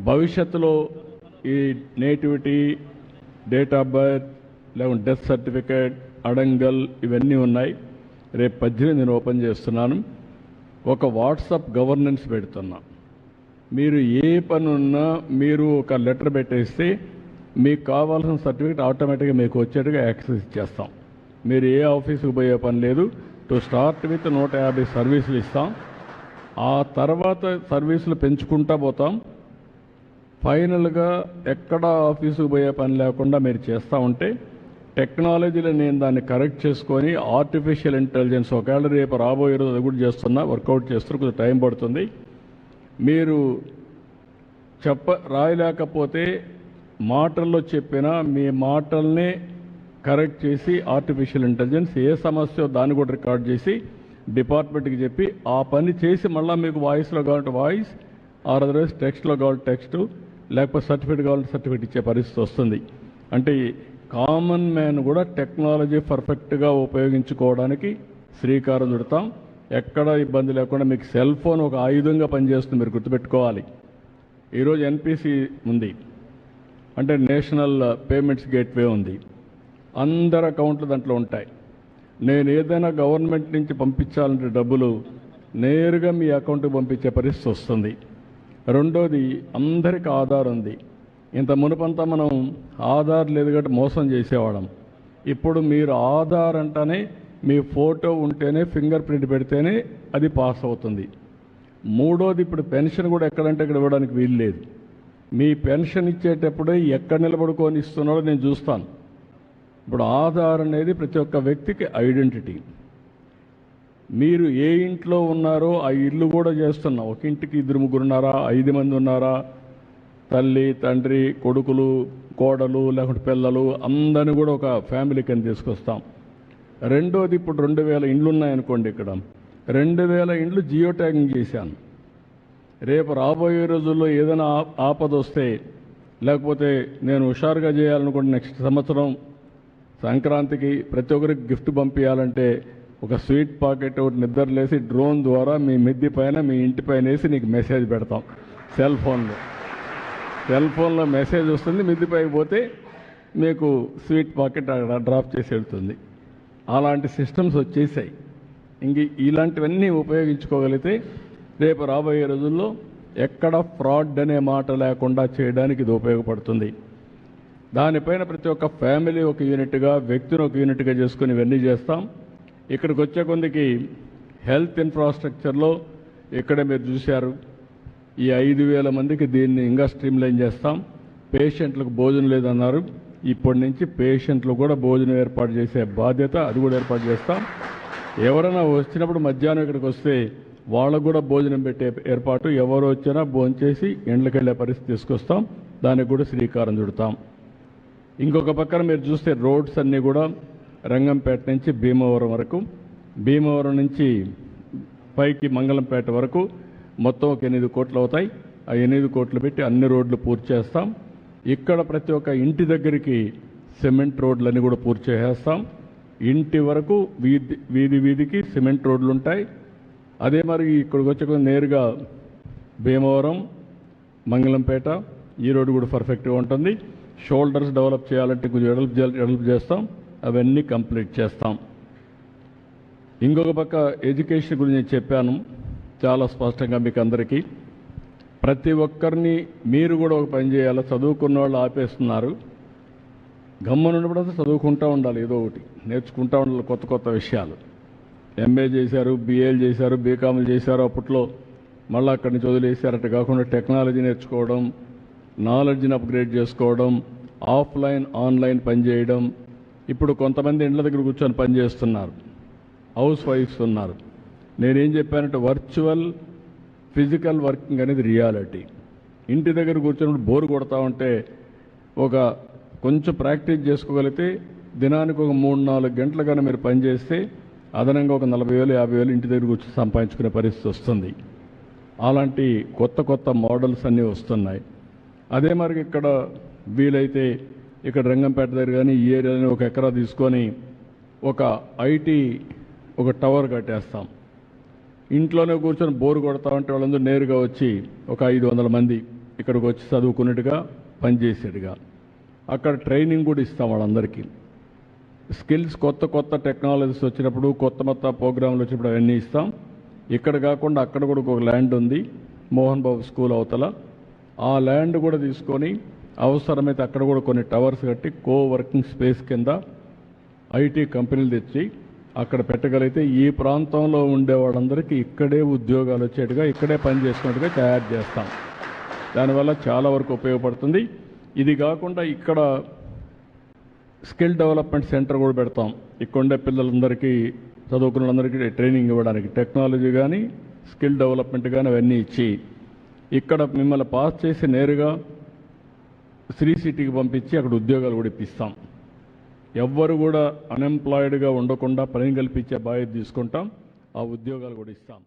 భవిష్యత్తులో ఈ nativity, date of birth, లేకుంటే డెత్ సర్టిఫికేట్, అడంగల్ ఇవన్నీ ఉన్నాయి. రేపు 18 నేను ఓపెన్ చేస్తున్నాను. ఒక వాట్సాప్ గవర్నెన్స్ పెడుతున్నా. మీరు ఏ పని ఉన్నా మీరు ఒక లెటర్ పెట్టేస్తే మీకు కావాల్సిన సర్టిఫికేట్ ఆటోమేటిక్గా మీకు వచ్చేట్టుగా యాక్సెస్ ఇచ్చేస్తాం. మీరు ఏ ఆఫీసుకు పోయే పని లేదు. టు స్టార్ట్ విత్ 150 సర్వీసులు ఇస్తాం. ఆ తర్వాత సర్వీసులు పెంచుకుంటా పోతాం. ఫైనల్గా ఎక్కడ ఆఫీసుకు పోయే పని లేకుండా మీరు చేస్తూ ఉంటే టెక్నాలజీలో నేను దాన్ని కరెక్ట్ చేసుకొని ఆర్టిఫిషియల్ ఇంటెలిజెన్స్ ఒకవేళ రేపు రాబోయే రోజు అది కూడా చేస్తున్నా, వర్కౌట్ చేస్తున్నా, కొంచెం టైం పడుతుంది. మీరు రాయలేకపోతే మాటల్లో చెప్పినా మీ మాటల్ని కరెక్ట్ చేసి ఆర్టిఫిషియల్ ఇంటెలిజెన్స్ ఏ సమస్య దాన్ని కూడా రికార్డ్ చేసి డిపార్ట్మెంట్కి చెప్పి ఆ పని చేసి మళ్ళీ మీకు వాయిస్లో కావాలంటే వాయిస్, ఆర్ అదర్వైజ్ టెక్స్ట్లో కావాలంటే టెక్స్ట్, లేకపోతే సర్టిఫికేట్ కావాలంటే సర్టిఫికేట్ ఇచ్చే పరిస్థితి వస్తుంది. అంటే కామన్ మ్యాన్ కూడా టెక్నాలజీ పర్ఫెక్ట్గా ఉపయోగించుకోవడానికి శ్రీకారం చుడతాం. ఎక్కడ ఇబ్బంది లేకుండా మీకు సెల్ ఫోన్ ఒక ఆయుధంగా పనిచేస్తుంది, మీరు గుర్తుపెట్టుకోవాలి. ఈరోజు ఎన్పిసి ఉంది, అంటే నేషనల్ పేమెంట్స్ గేట్వే ఉంది. అందరి అకౌంట్లు దాంట్లో ఉంటాయి. నేను ఏదైనా గవర్నమెంట్ నుంచి పంపించాలంటే డబ్బులు నేరుగా మీ అకౌంట్కి పంపించే పరిస్థితి వస్తుంది. రెండోది, అందరికి ఆధార్ ఉంది. ఇంత మునుపంతా మనం ఆధార్ లేదు కాబట్టి మోసం చేసేవాళ్ళం. ఇప్పుడు మీరు ఆధార్ అంటేనే మీ ఫోటో ఉంటేనే, ఫింగర్ ప్రింట్ పెడితేనే అది పాస్ అవుతుంది. మూడోది, ఇప్పుడు పెన్షన్ కూడా ఎక్కడంటే ఇక్కడ ఇవ్వడానికి వీలు లేదు. మీ పెన్షన్ ఇచ్చేటప్పుడే ఎక్కడ నిలబడుకొని ఇస్తున్నాడో నేను చూస్తాను. ఇప్పుడు ఆధార్ అనేది ప్రతి ఒక్క వ్యక్తికి ఐడెంటిటీ. మీరు ఏ ఇంట్లో ఉన్నారో ఆ ఇల్లు కూడా చేస్తున్నాం. ఒక ఇంటికి 2-3 ఉన్నారా, 5 మంది ఉన్నారా, తల్లి, తండ్రి, కొడుకులు, కోడలు, లేకుంటే పిల్లలు, అందరిని కూడా ఒక ఫ్యామిలీ కింద తీసుకొస్తాం. రెండోది, ఇప్పుడు 2000 ఇండ్లు ఉన్నాయనుకోండి. ఇక్కడ 2000 ఇండ్లు జియో ట్యాగింగ్ చేశాను. రేపు రాబోయే రోజుల్లో ఏదైనా ఆపద వస్తే, లేకపోతే నేను హుషారుగా చేయాలనుకుంటే నెక్స్ట్ సంవత్సరం సంక్రాంతికి ప్రతి ఒక్కరికి గిఫ్ట్ పంపించాలంటే ఒక స్వీట్ పాకెట్ ఒకటి నిద్రలేసి డ్రోన్ ద్వారా మీ మిద్ది పైన, మీ ఇంటి పైన వేసి నీకు మెసేజ్ పెడతాం. సెల్ ఫోన్లో మెసేజ్ వస్తుంది, మిద్ది పైకి పోతే మీకు స్వీట్ పాకెట్ అక్కడ డ్రాప్ చేసి వెళ్తుంది. అలాంటి సిస్టమ్స్ వచ్చేసాయి. ఇంక ఇలాంటివన్నీ ఉపయోగించుకోగలిగితే రేపు రాబోయే రోజుల్లో ఎక్కడ ఫ్రాడ్ అనే మాట లేకుండా చేయడానికి ఇది ఉపయోగపడుతుంది. దానిపైన ప్రతి ఒక్క ఫ్యామిలీ ఒక యూనిట్గా, వ్యక్తిని ఒక యూనిట్గా చేసుకుని ఇవన్నీ చేస్తాం. ఇక్కడికి వచ్చే కొందికి హెల్త్ ఇన్ఫ్రాస్ట్రక్చర్లో ఇక్కడే మీరు చూశారు, ఈ 5000 మందికి దీన్ని ఇంకా స్ట్రీమ్లైన్ చేస్తాం. పేషెంట్లకు భోజనం లేదన్నారు. ఇప్పటి నుంచి పేషెంట్లు కూడా భోజనం ఏర్పాటు చేసే బాధ్యత అది కూడా ఏర్పాటు చేస్తాం. ఎవరైనా వచ్చినప్పుడు మధ్యాహ్నం ఇక్కడికి వస్తే వాళ్ళకు కూడా భోజనం పెట్టే ఏర్పాటు, ఎవరు వచ్చినా భోంచేసి ఇండ్లకి వెళ్ళే పరిస్థితి తీసుకొస్తాం. దానికి కూడా శ్రీకారం చుడతాం. ఇంకొక పక్కన మీరు చూస్తే రోడ్స్ అన్నీ కూడా రంగంపేట నుంచి భీమవరం వరకు, భీమవరం నుంచి పైకి మంగళంపేట వరకు మొత్తం ఒక 8 కోట్లు అవుతాయి. ఆ 8 కోట్లు పెట్టి అన్ని రోడ్లు పూర్తి చేస్తాం. ఇక్కడ ప్రతి ఒక్క ఇంటి దగ్గరికి సిమెంట్ రోడ్లన్నీ కూడా పూర్తి చేసేస్తాం. ఇంటి వరకు వీధికి సిమెంట్ రోడ్లు ఉంటాయి. అదే మరి ఇక్కడికి వచ్చే నేరుగా భీమవరం, మంగళంపేట ఈ రోడ్డు కూడా పర్ఫెక్ట్గా ఉంటుంది. షోల్డర్స్ డెవలప్ చేయాలంటే కొంచెం డెవలప్ చేస్తాం. అవన్నీ కంప్లీట్ చేస్తాం. ఇంకొక పక్క ఎడ్యుకేషన్ గురించి చెప్పాను చాలా స్పష్టంగా మీకు అందరికీ. ప్రతి ఒక్కరిని మీరు కూడా ఒక పని చేయాలి. చదువుకున్న వాళ్ళు ఆపేస్తున్నారు. గమ్మునున్నప్పుడు చదువుకుంటూ ఉండాలి, ఏదో ఒకటి నేర్చుకుంటూ ఉండాలి, కొత్త కొత్త విషయాలు. ఎంఏ చేశారు, బిఏలు చేశారు, బీకామ్లు చేశారు. అప్పట్లో మళ్ళీ అక్కడి నుంచి వదిలేశారట కాకుండా టెక్నాలజీ నేర్చుకోవడం, నాలెడ్జ్ని అప్గ్రేడ్ చేసుకోవడం, ఆఫ్లైన్ ఆన్లైన్ పనిచేయడం. ఇప్పుడు కొంతమంది ఇండ్ల దగ్గర కూర్చొని పనిచేస్తున్నారు, హౌస్ వైఫ్స్ ఉన్నారు. నేనేం చెప్పానంటే వర్చువల్ ఫిజికల్ వర్కింగ్ అనేది రియాలిటీ. ఇంటి దగ్గర కూర్చొని బోరు కొడతా ఉంటే ఒక కొంచెం ప్రాక్టీస్ చేసుకోగలిగితే దినానికి ఒక 3-4 గంటలు కానీ మీరు పనిచేస్తే అదనంగా ఒక 40,000 50,000 ఇంటి దగ్గర కూర్చొని సంపాదించుకునే పరిస్థితి వస్తుంది. అలాంటి కొత్త కొత్త మోడల్స్ అన్నీ వస్తున్నాయి. అదే మరి ఇక్కడ వీలైతే ఇక్కడ రంగంపేట దగ్గర కానీ ఈ ఏరియాని 1 ఎకరా తీసుకొని ఒక ఐటీ ఒక టవర్ కట్టేస్తాం. ఇంట్లోనే కూర్చొని బోరు కొడతా ఉంటే వాళ్ళందరూ నేరుగా వచ్చి ఒక 500 మంది ఇక్కడికి వచ్చి చదువుకున్నట్టుగా పనిచేసేట్టుగా అక్కడ ట్రైనింగ్ కూడా ఇస్తాం వాళ్ళందరికీ. స్కిల్స్ కొత్త టెక్నాలజీస్ వచ్చినప్పుడు కొత్త ప్రోగ్రాంలు వచ్చినప్పుడు అవన్నీ ఇస్తాం. ఇక్కడ కాకుండా అక్కడ కూడా ఒక ల్యాండ్ ఉంది మోహన్ బాబు స్కూల్ అవతల. ఆ ల్యాండ్ కూడా తీసుకొని అవసరమైతే అక్కడ కూడా కొన్ని టవర్స్ కట్టి వర్కింగ్ స్పేస్ కింద ఐటీ కంపెనీలు తెచ్చి అక్కడ పెట్టగలిగితే ఈ ప్రాంతంలో ఉండే వాళ్ళందరికీ ఇక్కడే ఉద్యోగాలు వచ్చేట్టుగా ఇక్కడే పని చేసుకున్నట్టుగా తయారు చేస్తాం. దానివల్ల చాలా వరకు ఉపయోగపడుతుంది. ఇది కాకుండా ఇక్కడ స్కిల్ డెవలప్మెంట్ సెంటర్ కూడా పెడతాం. ఇక్కడ ఉండే పిల్లలందరికీ చదువుకున్న వాళ్ళందరికీ ట్రైనింగ్ ఇవ్వడానికి టెక్నాలజీ కానీ స్కిల్ డెవలప్మెంట్ కానీ అవన్నీ ఇచ్చి ఇక్కడ మిమ్మల్ని పాస్ చేసి నేరుగా శ్రీ సిటీకి పంపించి అక్కడ ఉద్యోగాలు కూడా ఇప్పిస్తాం. ఎవ్వరు కూడా అన్ఎంప్లాయిడ్గా ఉండకుండా పని కల్పించే బాధ్యత తీసుకుంటాం. ఆ ఉద్యోగాలు కూడా ఇస్తాం.